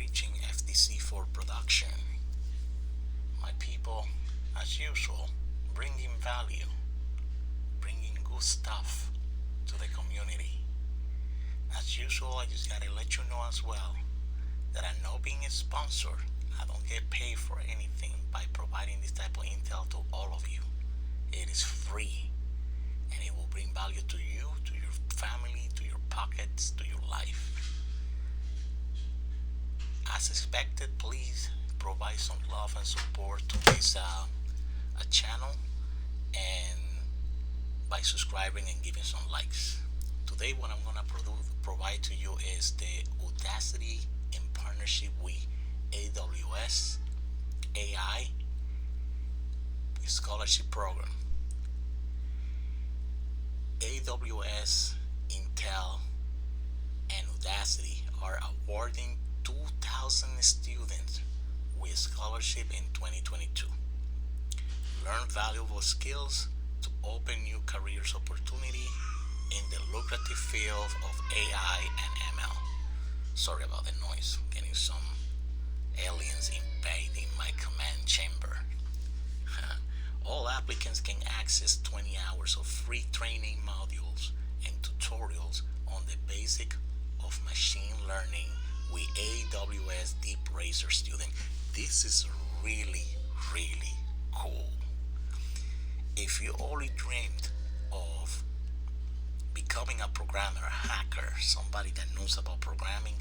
reaching FTC4 production. My people, as usual, bringing value, bringing good stuff to the community. As usual, I just gotta let you know as well that I'm not being sponsored. I don't get paid for anything by providing this type of intel to all of you. It is free and it will bring value to you, to your family, to your pockets, to your life. As expected, please provide some love and support to this channel and by subscribing and giving some likes. Today, what I'm gonna provide to you is the Udacity in partnership with AWS AI scholarship program. AWS, Intel, and Udacity are awarding 2,000 students with scholarship in 2022. Learn valuable skills to open new careers opportunity in the lucrative field of AI and ML. Sorry about the noise, getting some aliens invading my command chamber. All applicants can access 20 hours of free training modules and tutorials on the basic of machine learning with AWS Deep Razor Student. This is really, really cool. If you only dreamed of becoming a programmer, a hacker, somebody that knows about programming,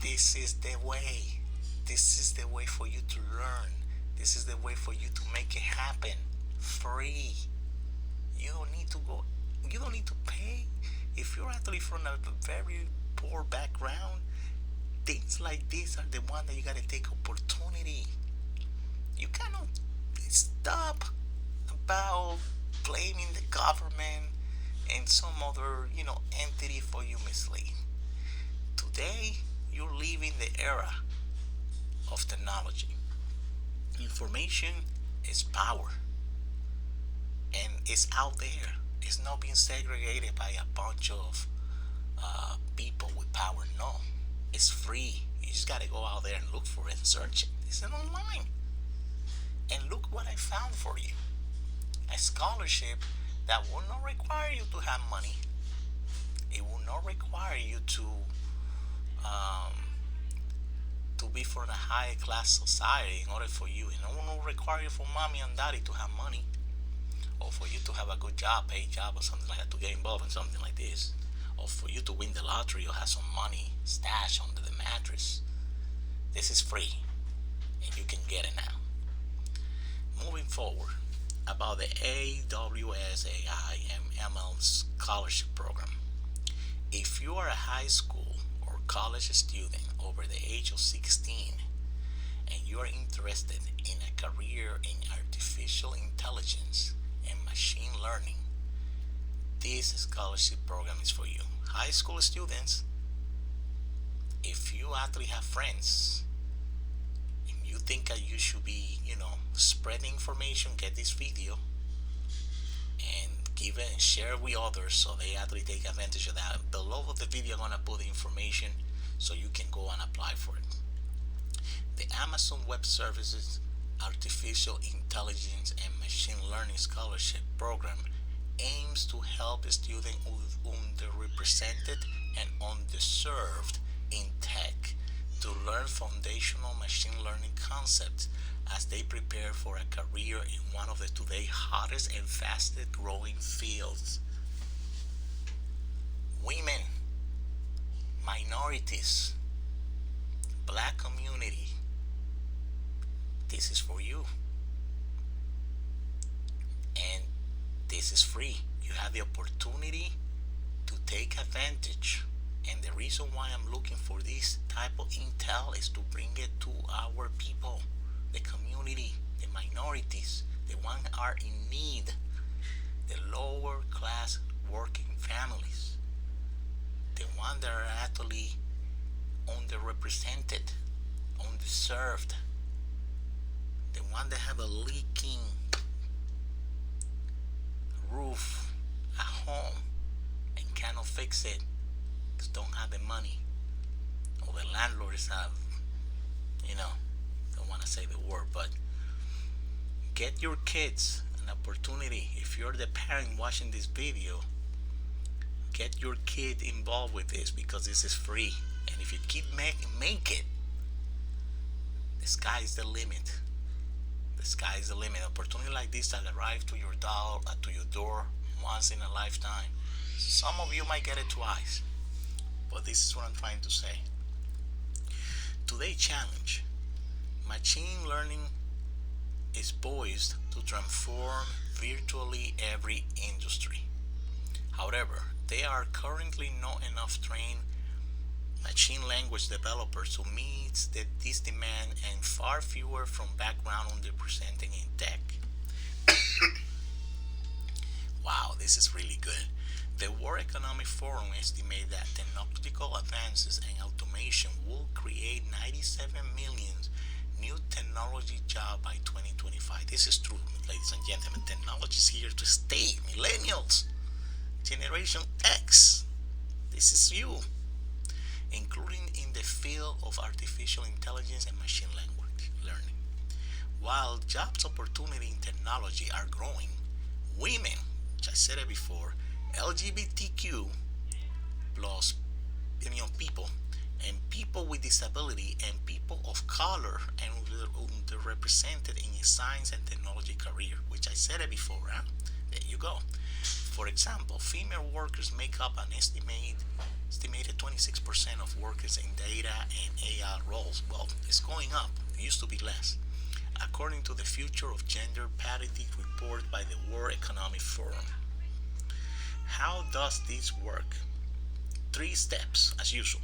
this is the way. This is the way for you to learn. This is the way for you to make it happen. Free. You don't need to go. You don't need to pay. If you're actually from a very poor background, things like this are the one that you gotta take opportunity. You cannot stop about blaming the government and some other, entity for you mislead. Today, you're living the era of technology. Information is power, and it's out there. It's not being segregated by a bunch of people with power. No, it's free. You just gotta go out there and look for it and search it. It's online. And look what I found for you. A scholarship that will not require you to have money. It will not require you um, to be from a high class society in order for you. It will not require you for mommy and daddy to have money, or for you to have a good job, paid job, or something like that to get involved in something like this, or for you to win the lottery or have some money stashed under the mattress. This is free, and you can get it now. Moving forward, about the AWS AI and ML scholarship program. If you are a high school or college student over the age of 16 and you are interested in a career in artificial intelligence and machine learning, this scholarship program is for you. High school students, if you actually have friends and you think that you should be, spreading information, get this video and give it and share it with others so they actually take advantage of that. Below the video, I'm gonna put the information so you can go and apply for it. The Amazon Web Services Artificial Intelligence and Machine Learning Scholarship Program aims to help students underrepresented and underserved in tech to learn foundational machine learning concepts as they prepare for a career in one of the today hottest and fastest growing fields. Women, minorities, black community, this is for you. And this is free. You have the opportunity to take advantage. And the reason why I'm looking for this type of intel is to bring it to our people, the community, the minorities, the ones that are in need, the lower class working families, the ones that are actually underrepresented, underserved, the ones that have a leaking roof at home and fix it because don't have the money, or the landlords have you know, don't want to say the word, but get your kids an opportunity. If you're the parent watching this video, get your kid involved with this because this is free. And if you keep make it, the sky is the limit. The sky is the limit. Opportunity like this that arrive to your door once in a lifetime. Some of you might get it twice, but this is what I'm trying to say. Today's challenge: machine learning is poised to transform virtually every industry. However, there are currently not enough trained machine language developers who meet this demand and far fewer from background underrepresented in tech. Wow, this is really good. The World Economic Forum estimates that technological advances and automation will create 97 million new technology jobs by 2025. This is true, ladies and gentlemen. Technology is here to stay. Millennials, Generation X, this is you, including in the field of artificial intelligence and machine language learning. While jobs opportunity in technology are growing, women, which I said it before, LGBTQ plus people, and people with disability and people of color and underrepresented in a science and technology career, which I said it before. Huh? There you go. For example, female workers make up an estimated 26% of workers in data and AI roles. Well, it's going up. It used to be less, according to the Future of Gender Parity report by the World Economic Forum. How does this work? 3 steps, as usual.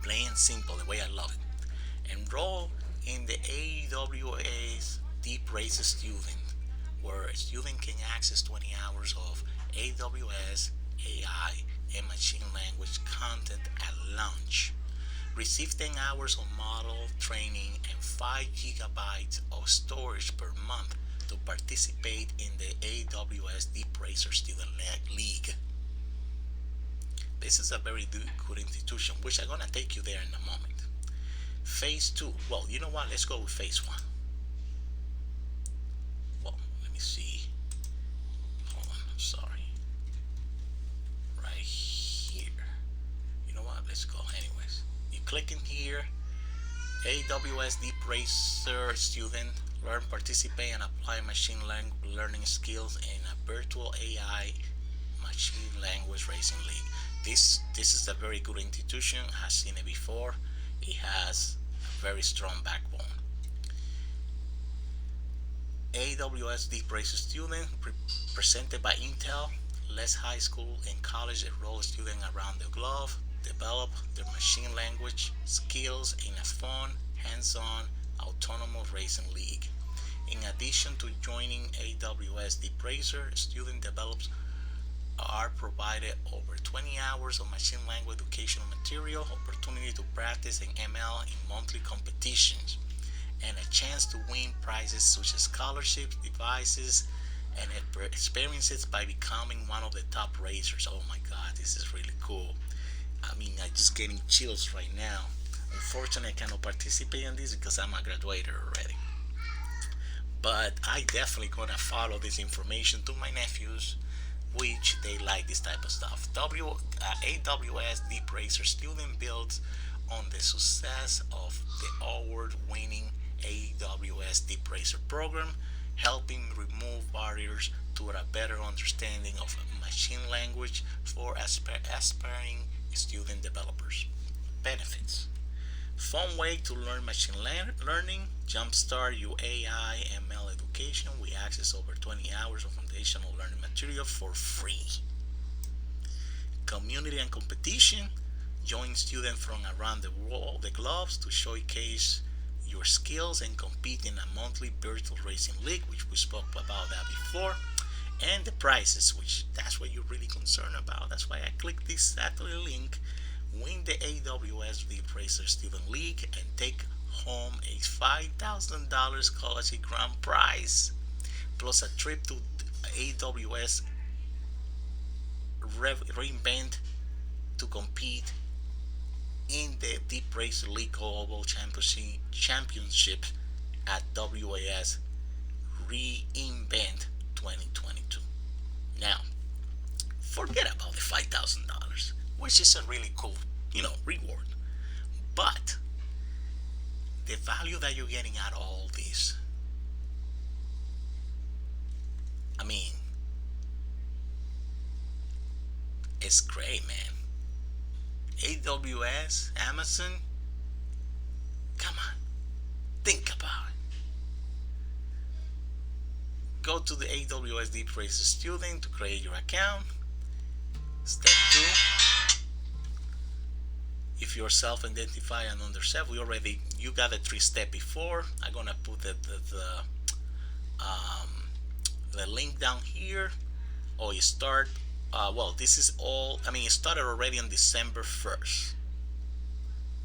Plain and simple, the way I love it. Enroll in the AWS Deep Race Student, where a student can access 20 hours of AWS AI and machine language content at launch. Receive 10 hours of model training and 5 gigabytes of storage per month to participate in the AWS Deep Racer Student League. This is a very good institution, which I'm going to take you there in a moment. Phase 2. Well, you know what? Let's go with phase 1. Well, let me see. Hold on. I'm sorry. Right here. You know what? Let's go. Anyways, you click in here. AWS Deep Racer Student. Learn, participate, and apply machine learning skills in a virtual AI machine language racing league. This is a very good institution. Has seen it before. It has a very strong backbone. AWS Deep Racer Student presented by Intel lets high school and college enrolled students around the globe develop their machine language skills in a fun, hands-on, autonomous racing league. In addition to joining AWS Deep Racer, student develops are provided over 20 hours of machine language educational material, opportunity to practice in ML in monthly competitions, and a chance to win prizes such as scholarships, devices, and experiences by becoming one of the top racers. Oh my god, this is really cool. I mean, I'm just getting chills right now. Unfortunately, I cannot participate in this because I'm a graduator already. But I definitely gonna follow this information to my nephews, which they like this type of stuff. AWS Deep Racer Student builds on the success of the award-winning AWS Deep Racer program, helping remove barriers to a better understanding of machine language for aspiring student developers. Benefits: fun way to learn machine learning, jumpstart your AI ML education. We access over 20 hours of foundational learning material for free. Community and competition, join students from around the world, the globes, to showcase your skills and compete in a monthly virtual racing league, which we spoke about that before. And the prizes, which that's what you're really concerned about. That's why I clicked this Saturday link. Win the AWS Deep Racer Student League and take home a $5,000 scholarship grand prize, plus a trip to AWS reInvent to compete in the Deep Race Elite Global Championship at WAS reInvent 2022. Now, forget about the $5,000, which is a really cool, reward. But the value that you're getting out of all this, I mean, it's great, man. AWS, Amazon, come on, think about it. Go to the AWS Deep Race student to create your account. Step 2, if you're self-identified and under self, you got a 3-step before. I'm gonna put the link down here. Or you start. This is all. I mean, it started already on December 1st.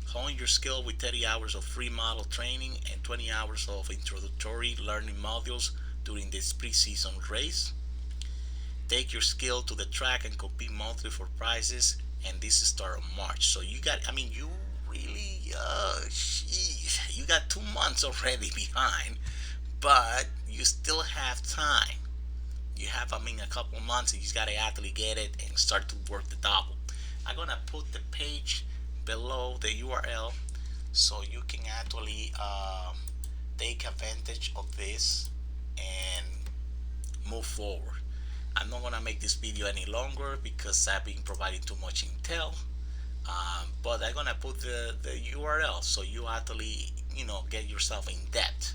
Hone your skill with 30 hours of free model training and 20 hours of introductory learning modules during this pre-season race. Take your skill to the track and compete monthly for prizes, and this is start of March. So you really, you got 2 months already behind, but you still have time. You have, a couple months, and you just gotta actually get it and start to work the double. I'm gonna put the page below the URL so you can actually take advantage of this and move forward. I'm not gonna make this video any longer because I've been providing too much intel. But I'm gonna put the URL so you actually get yourself in depth.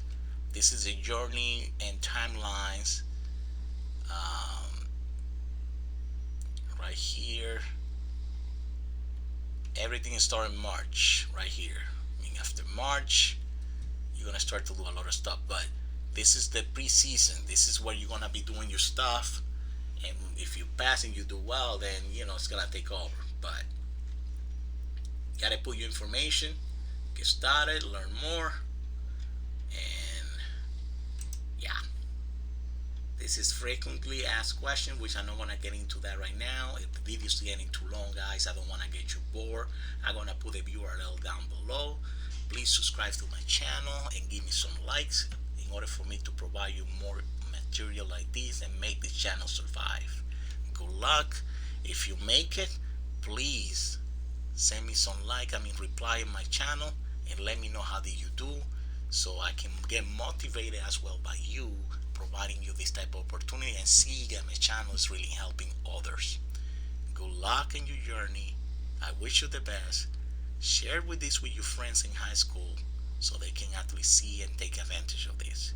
This is a journey and timelines. Right here, everything is starting March. Right here, after March, you're gonna start to do a lot of stuff. But this is the pre-season. This is where you're gonna be doing your stuff. And if you pass and you do well, then it's gonna take over. But you gotta put your information, get started, learn more, and yeah. This is frequently asked questions, which I don't want to get into that right now. If the video is getting too long, guys, I don't want to get you bored. I'm gonna put the URL down below. Please subscribe to my channel and give me some likes in order for me to provide you more material like this and make this channel survive. Good luck. If you make it, please send me some reply in my channel and let me know how did you do, so I can get motivated as well by you providing you this type of opportunity and see that my channel is really helping others. Good luck in your journey. I wish you the best. Share with your friends in high school so they can actually see and take advantage of this.